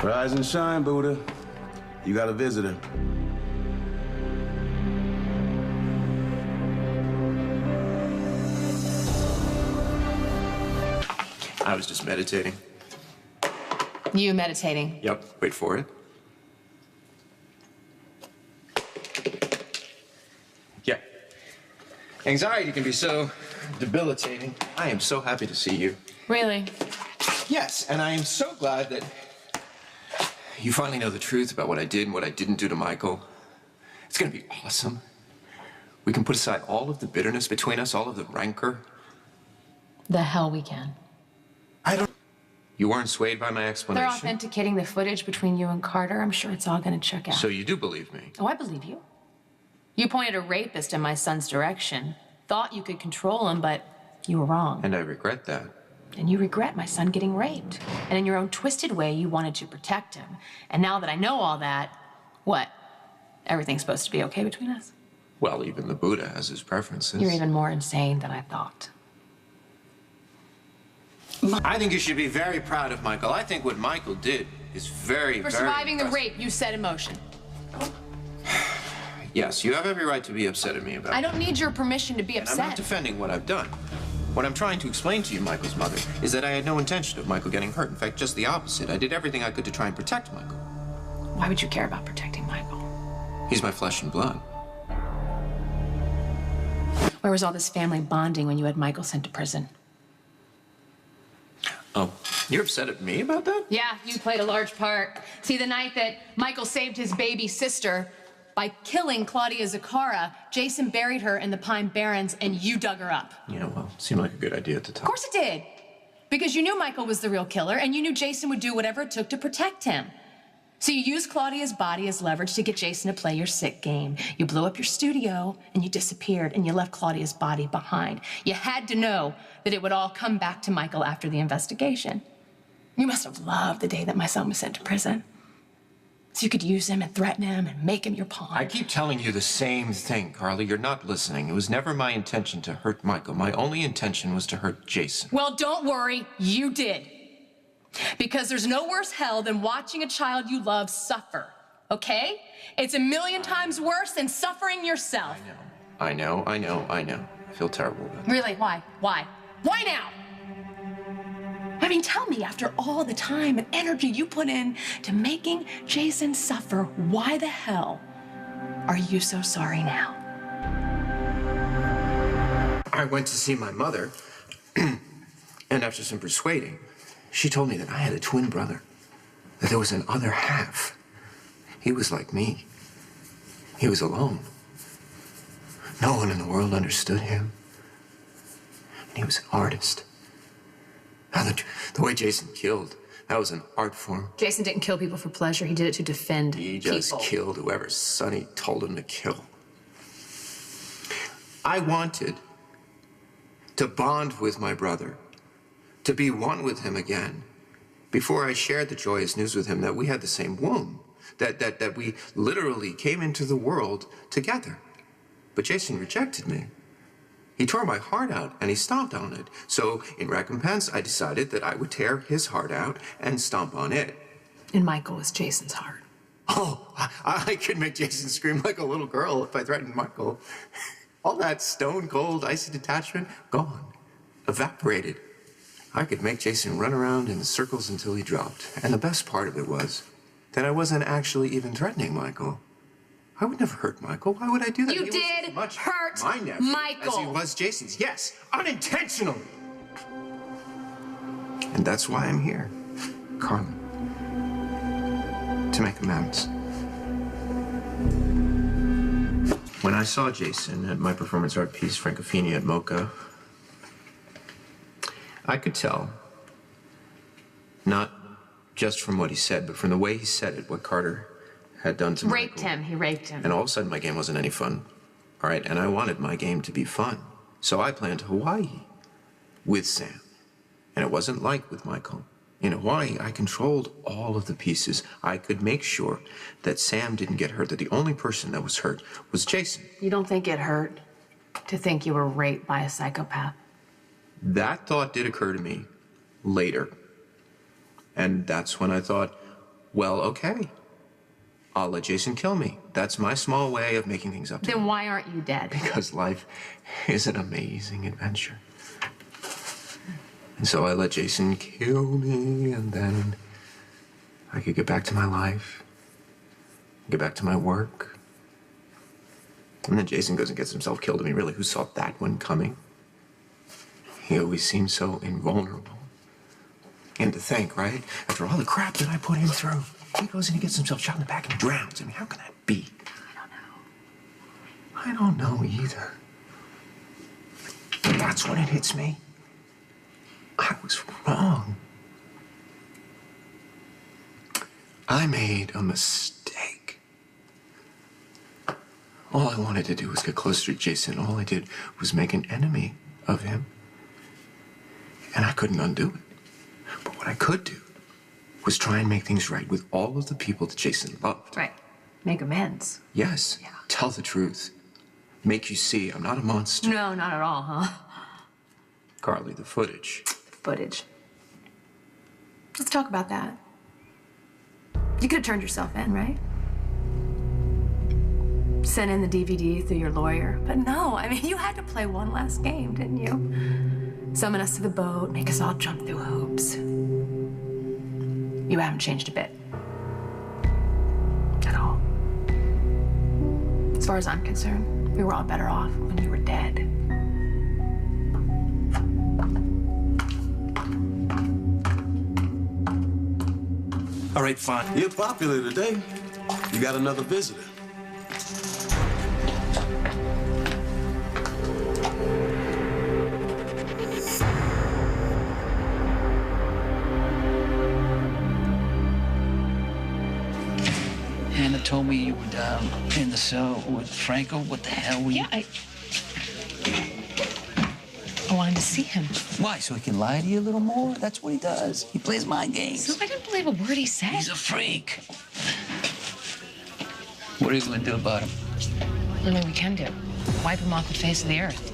Rise and shine, Buddha. You got a visitor. I was just meditating. You meditating? Yep, wait for it. Yeah. Anxiety can be so debilitating. I am so happy to see you. Really? Yes, and I am so glad that you finally know the truth about what I did and what I didn't do to Michael. It's gonna be awesome. We can put aside all of the bitterness between us, all of the rancor. The hell we can. I don't... You weren't swayed by my explanation? They're authenticating the footage between you and Carter. I'm sure it's all gonna check out. So you do believe me? Oh, I believe you. You pointed a rapist in my son's direction. Thought you could control him, but you were wrong. And I regret that. And you regret my son getting raped. And in your own twisted way, you wanted to protect him. And now that I know all that, what? Everything's supposed to be okay between us? Well, even the Buddha has his preferences. You're even more insane than I thought. I think you should be very proud of Michael. I think what Michael did is very, For very surviving the impressive. rape you set in motion. Yes, you have every right to be upset at me about it. I don't need your permission to be I'm upset. not defending what I've done. What I'm trying to explain to you, Michael's mother, is that I had no intention of Michael getting hurt. In fact, just the opposite. I did everything I could to try and protect Michael. Why would you care about protecting Michael? He's my flesh and blood. Where was all this family bonding when you had Michael sent to prison? Oh, you're upset at me about that? Yeah, you played a large part. See, the night that Michael saved his baby sister by killing Claudia Zaccara, Jason buried her in the Pine Barrens and you dug her up. Yeah, well, it seemed like a good idea at the time. Of course it did. Because you knew Michael was the real killer and you knew Jason would do whatever it took to protect him. So you used Claudia's body as leverage to get Jason to play your sick game. You blew up your studio and you disappeared and you left Claudia's body behind. You had to know that it would all come back to Michael after the investigation. You must have loved the day that my son was sent to prison. So you could use him and threaten him and make him your pawn. I keep telling you the same thing, Carly. You're not listening. It was never my intention to hurt Michael. My only intention was to hurt Jason. Well, don't worry, you did. Because there's no worse hell than watching a child you love suffer, okay? It's a million times worse than suffering yourself. I know. I feel terrible about it. Really, why? Why? Why now? I mean, tell me, after all the time and energy you put in to making Jason suffer, why the hell are you so sorry now? I went to see my mother, and after some persuading, she told me that I had a twin brother, that there was an other half. He was like me. He was alone. No one in the world understood him. And he was an artist. Now, the way Jason killed, that was an art form. Jason didn't kill people for pleasure. He did it to defend He just people. killed whoever Sonny told him to kill. I wanted to bond with my brother, to be one with him again, before I shared the joyous news with him that we had the same womb, that we literally came into the world together. But Jason rejected me. He tore my heart out and he stomped on it. So in recompense, I decided that I would tear his heart out and stomp on it. And Michael was Jason's heart. Oh, I could make Jason scream like a little girl if I threatened Michael. All that stone cold, icy detachment, gone, evaporated. I could make Jason run around in circles until he dropped. And the best part of it was that I wasn't actually even threatening Michael. I would never hurt Michael. Why would I do that? You He did was much hurt my nephew Michael. as he was Jason's. Yes, unintentionally. And that's why I'm here, Carly. To make amends. When I saw Jason at my performance art piece, Francofini at Mocha, I could tell, not just from what he said, but from the way he said it, what Carter had done to Raped Michael. him. He raped him. And all of a sudden, my game wasn't any fun. All right, and I wanted my game to be fun. So I planned Hawaii with Sam. And it wasn't like with Michael. In Hawaii, I controlled all of the pieces. I could make sure that Sam didn't get hurt, that the only person that was hurt was Jason. You don't think it hurt to think you were raped by a psychopath? That thought did occur to me later. And that's when I thought, Well, okay. I'll let Jason kill me. That's my small way of making things up to him. Then why aren't you dead? Because life is an amazing adventure. And so I let Jason kill me, and then I could get back to my life, get back to my work. And then Jason goes and gets himself killed. I mean, really, who saw that one coming? He always seemed so invulnerable. And to think, right? After all the crap that I put him through, he goes and he gets himself shot in the back and drowns. I mean, how can that be? I don't know either. But that's when it hits me. I was wrong. I made a mistake. All I wanted to do was get closer to Jason. All I did was make an enemy of him. And I couldn't undo it. But what I could do was try and make things right with all of the people that Jason loved. Right. Make amends. Yes. Yeah. Tell the truth. Make you see I'm not a monster. No, not at all, huh? Carly, the footage. Footage. Let's talk about that. You could have turned yourself in, right? Sent in the DVD through your lawyer. But no, I mean, you had to play one last game, didn't you? Summon us to the boat, make us all jump through hoops. You haven't changed a bit. At all. As far as I'm concerned, we were all better off when you were dead. All right, fine. You're popular today. You got another visitor. Hannah told me you were down in the cell with Franco. What the hell were you? Yeah, I wanted to see him. Why, so he can lie to you a little more? That's what he does. He plays mind games. So I didn't believe a word he said. He's a freak. What are you going to do about him? Only we can do. Wipe him off the face of the earth.